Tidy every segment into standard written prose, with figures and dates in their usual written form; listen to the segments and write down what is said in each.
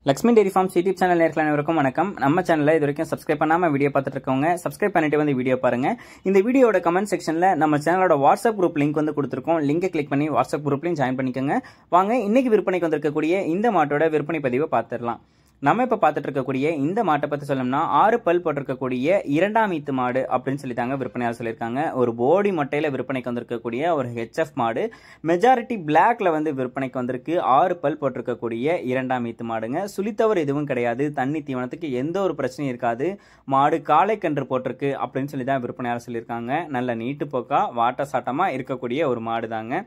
Lakshmi dairy farms YouTube channel நேயர்கள் அனைவருக்கும் வணக்கம். நம்ம சேனல்ல இது வரைக்கும் சப்ஸ்கிரைப் பண்ணாம வீடியோ பார்த்துட்டு இருக்கவங்க சப்ஸ்கிரைப் பண்ணிட்டு வந்து வீடியோ பாருங்க. இந்த வீடியோட கமெண்ட் செக்ஷன்ல நம்ம சேனலோட வாட்ஸ்அப் குரூப் லிங்க் வந்து கொடுத்துருக்கோம். லிங்கை கிளிக் பண்ணி வாட்ஸ்அப் குரூப்லையும் ஜாயின் பண்ணிக்கோங்க. வாங்க இன்னைக்கு விற்பனைக்கு வந்திருக்கக்கூடிய இந்த மாட்டோட விற்பனை பதிவை பார்த்துடலாம். நம்ம இப்ப பார்த்துட்டு இருக்கக்கூடிய இந்த மாட்டை பத்தி சொல்லணும்னா 6 பல் போட்டிருக்கக்கூடிய இரண்டாம் ஈத்து மாடு அப்படின்னு சொல்லி தாங்க விற்பனையாளர் சொல்லியிருக்காங்க. ஒரு போடி மட்டையில விற்பனைக்கு வந்திருக்கக்கூடிய ஒரு ஹெச்எஃப் மாடு, மெஜாரிட்டி பிளாக்ல வந்து விற்பனைக்கு வந்திருக்கு. 6 பல் போட்டிருக்கக்கூடிய இரண்டாம் ஈத்து மாடுங்க. சுழித்தவர் எதுவும் கிடையாது. தண்ணி தீவனத்துக்கு எந்த ஒரு பிரச்சனையும் இருக்காது. மாடு காளை கன்று போட்டிருக்கு அப்படின்னு சொல்லி தான் விற்பனையாளர் சொல்லியிருக்காங்க. நல்ல நீட்டு போக்கா வாட்ட சாட்டமா இருக்கக்கூடிய ஒரு மாடு தாங்க.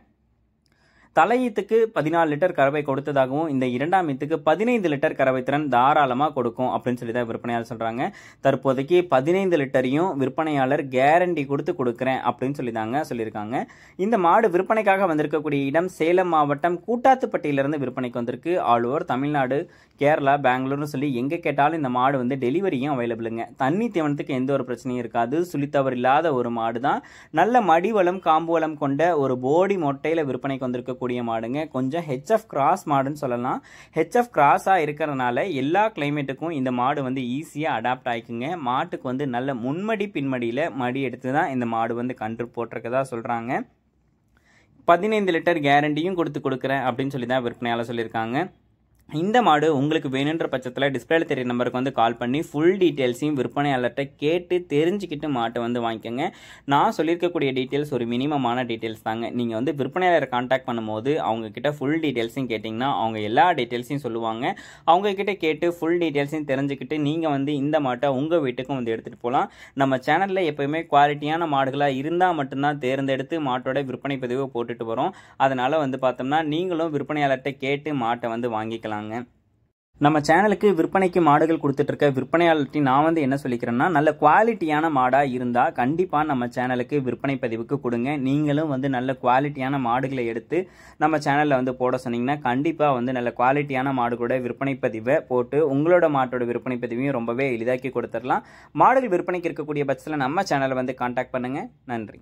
தலையீத்துக்கு 14 லிட்டர் கறவை கொடுத்ததாகவும் இந்த இரண்டாம் ஈத்துக்கு 15 லிட்டர் கறவை திறன் தாராளமாக கொடுக்கும் அப்படின்னு சொல்லி தான் விற்பனையாளர் சொல்றாங்க. தற்போதைக்கு 15 லிட்டரையும் விற்பனையாளர் கேரண்டி கொடுக்குறேன் அப்படின்னு சொல்லி தாங்க சொல்லியிருக்காங்க. இந்த மாடு விற்பனைக்காக வந்திருக்கக்கூடிய இடம் சேலம் மாவட்டம் கூட்டாத்துப்பட்டியிலிருந்து விற்பனைக்கு வந்திருக்கு. ஆல் ஓவர் தமிழ்நாடு, கேரளா, பெங்களூர்னு சொல்லி எங்க கேட்டாலும் இந்த மாடு வந்து டெலிவரியும் அவைலபிளுங்க. தண்ணி தீவனத்துக்கு எந்த ஒரு பிரச்சனையும் இருக்காது. சுழித்தவர் இல்லாத ஒரு மாடு தான். நல்ல மடிவளம் காம்பு வளம் கொண்ட ஒரு போடி மொட்டையில விற்பனைக்கு வந்திருக்கக்கூடிய மாடுங்க. கொஞ்சம் ஹெச்எஃப் கிராஸ் மாடுன்னு சொல்லலாம். ஹெச்எஃப் கிராஸா இருக்கிறதுனால எல்லா கிளைமேட்டுக்கும் இந்த மாடு வந்து ஈஸியா அடாப்ட் ஆயிக்குங்க. மாட்டுக்கு வந்து நல்ல முன்மடி பின்மடியில மடி எடுத்து தான் இந்த மாடு வந்து கன்று போட்டிருக்கதா சொல்றாங்க. 15 லிட்டர் கேரண்டியும் கொடுக்குறேன் அப்படின்னு சொல்லி தான் விற்பனையாளர் சொல்லியிருக்காங்க. இந்த மாடு உங்களுக்கு வேணுன்ற பட்சத்தில் டிஸ்பிளேல தெரிய நம்பருக்கு வந்து கால் பண்ணி ஃபுல் டீட்டெயில்ஸையும் விற்பனையாளர்கிட்ட கேட்டு தெரிஞ்சுக்கிட்டு மாட்டை வந்து வாங்கிக்கோங்க. நான் சொல்லியிருக்கக்கூடிய டீட்டெயில்ஸ் ஒரு மினிமமான டீட்டெயில்ஸ் தாங்க. நீங்கள் வந்து விற்பனையாளரை கான்டாக்ட் பண்ணும்போது அவங்க கிட்ட ஃபுல் டீட்டெயில்ஸையும் கேட்டிங்கன்னா அவங்க எல்லா டீட்டெயில்ஸையும் சொல்லுவாங்க. அவங்க கிட்ட கேட்டு ஃபுல் டீட்டெயில்ஸையும் தெரிஞ்சுக்கிட்டு நீங்கள் வந்து இந்த மாட்டை உங்கள் வீட்டுக்கும் வந்து எடுத்துகிட்டு போகலாம். நம்ம சேனலில் எப்போயுமே குவாலிட்டியான மாடுகளாக இருந்தால் மட்டும்தான் தேர்ந்தெடுத்து மாட்டோட விற்பனை பதிவை போட்டுட்டு வரோம். அதனால் வந்து பார்த்தோம்னா நீங்களும் விற்பனையாளர்கிட்ட கேட்டு மாட்டை வந்து வாங்கிக்கலாம். நம்ம சேனலுக்கு விற்பனைக்கு மாடுகள் கொடுத்துட்டு இருக்க விற்பனையாளர்கிட்ட நான் வந்து என்ன சொல்லிக்கிறேன்னா, நல்ல குவாலிட்டியான மாடா இருந்தா கண்டிப்பா நம்ம சேனலுக்கு விற்பனை பதிவுக்கு கொடுங்க. நீங்களும் வந்து நல்ல குவாலிட்டியான மாடுகளை எடுத்து நம்ம சேனல்ல வந்து போட சொன்னீங்கன்னா கண்டிப்பா வந்து நல்ல குவாலிட்டியான மாடுகளோட விற்பனை பதிவை போட்டு உங்களோட மாட்டோட விற்பனை பதிவையும் ரொம்பவே எளிதாக்கி கொடுத்துடலாம். மாடுகள் விற்பனைக்கு இருக்கக்கூடிய பட்சத்தில் நம்ம சேனலை வந்து கான்டாக்ட் பண்ணுங்க. நன்றி.